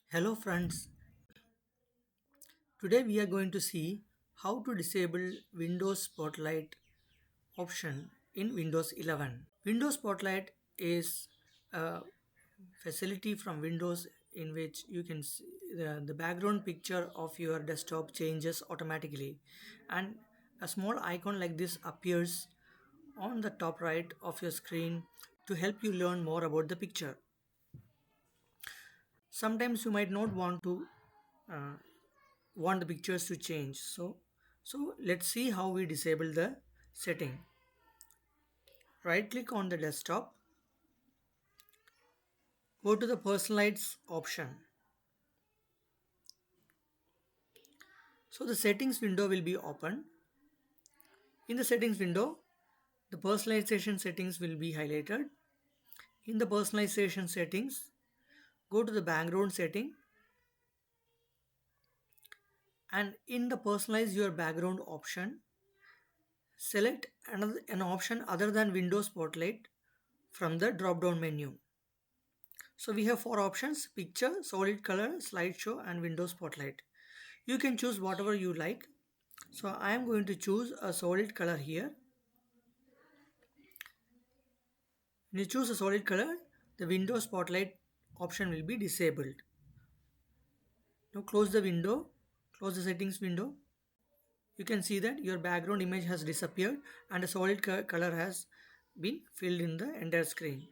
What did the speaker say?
Hello friends, today we are going to see how to disable Windows Spotlight option in Windows 11. Windows Spotlight is a facility from Windows in which you can see the background picture of your desktop changes automatically, and a small icon like this appears on the top right of your screen to help you learn more about the picture. Sometimes you might not uh, want the pictures to change, so let's see how we disable the setting. Right click on the desktop, go to the personalize option. So the settings window will be open. In the settings window, the personalization settings will be highlighted. In the personalization settings, go to the background setting, and in the personalize your background option, select an option other than Windows Spotlight from the drop down menu. So we have four options: picture, solid color, slideshow, and Windows Spotlight. You can choose whatever you like. So I am going to choose a solid color here. When you choose a solid color, the Windows Spotlight option will be disabled. Now close the window, close the settings window. You can see that your background image has disappeared and a solid color has been filled in the entire screen.